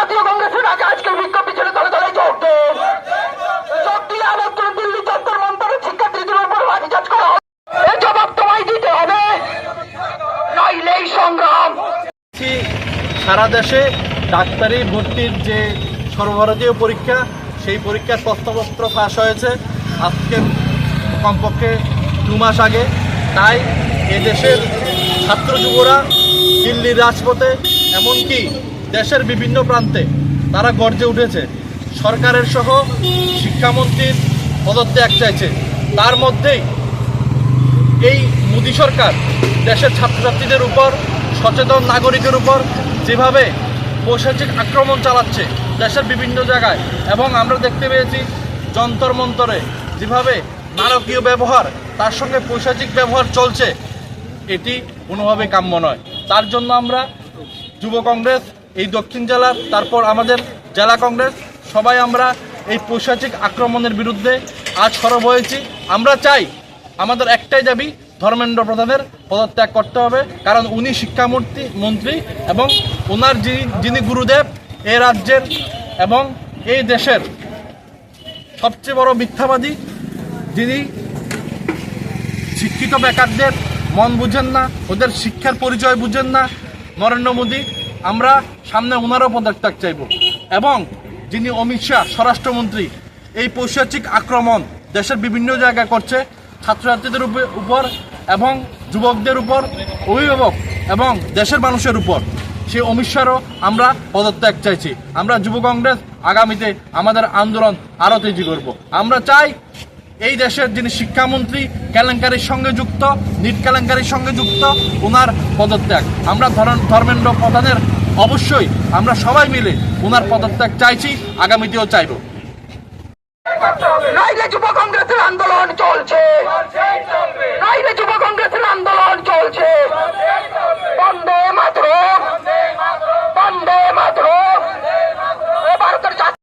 জাতীয় কংগ্রেসের আগে আজকের বিক্ষোভ মিছিলে দলে দলে যোগ দেন। যোগ দিলে আবার কোন দিল্লি যন্তর মন্তরের শিক্ষার্থীদের উপর লাঠিচার্জ করা হবে। এর জবাব তোমায় দিতে হবে, নইলে এই সংগ্রাম। সারা দেশে ডাক্তারি ভর্তির যে সর্বভারতীয় পরীক্ষা, সেই পরীক্ষার প্রশ্নপত্র ফাঁস হয়েছে আজকে কমপক্ষে 2 মাস আগে। তাই এদেশের ছাত্র যুবরা দিল্লির রাজপথে, এমনকি দেশের বিভিন্ন প্রান্তে তারা গর্জে উঠেছে। সরকারের সহ শিক্ষামন্ত্রীর পদত্যাগ চাইছে। তার মধ্যেই এই মোদী সরকার দেশের ছাত্রছাত্রীদের উপর, সচেতন নাগরিকের উপর যেভাবে পৈশাচিক আক্রমণ চালাচ্ছে দেশের বিভিন্ন জায়গায়, এবং আমরা দেখতে পেয়েছি যন্তর মন্তরে যেভাবে নারকীয় ব্যবহার, তার সঙ্গে পৈশাচিক ব্যবহার চলছে, এটি কোনোভাবে কাম্য নয়। তার জন্য আমরা যুব কংগ্রেস এই দক্ষিণ জেলার, তারপর আমাদের জেলা কংগ্রেস, সবাই আমরা এই পৈশাচিক আক্রমণের বিরুদ্ধে আজ সরব হয়েছি। আমরা চাই, আমাদের একটাই দাবি, ধর্মেন্দ্র প্রধানের পদত্যাগ করতে হবে। কারণ উনি শিক্ষামন্ত্রী এবং ওনার যিনি গুরুদেব এই রাজ্যের এবং এই দেশের সবচেয়ে বড় মিথ্যাবাদী, যিনি শিক্ষিত বেকারদের মন বুঝেন না, ওদের শিক্ষার পরিচয় বুঝেন না, নরেন্দ্র মোদী। আমরা সামনে ওনারও পদত্যাগ চাইব। এবং যিনি অমিত শাহ স্বরাষ্ট্রমন্ত্রী, এই পৈশাচিক আক্রমণ দেশের বিভিন্ন জায়গায় করছে ছাত্রছাত্রীদের উপর এবং যুবকদের উপর, অভিভাবক এবং দেশের মানুষের উপর, সেই অমিত শাহরও আমরা পদত্যাগ চাইছি। আমরা যুব কংগ্রেস আগামীতে আমাদের আন্দোলন আরও তেজি করব। আমরা চাই এই দেশের যিনি শিক্ষামন্ত্রী, কেলেঙ্কারির সঙ্গে যুক্ত, নিট কেলেঙ্কারির সঙ্গে যুক্ত, ওনার পদত্যাগ। আমরা ধর্মেন্দ্র প্রধানের অবশ্যই আমরা সবাই মিলে ওনার পদত্যাগ চাইছি, আগামীতেও চাইব। নইলে যুব কংগ্রেসের আন্দোলন চলছে।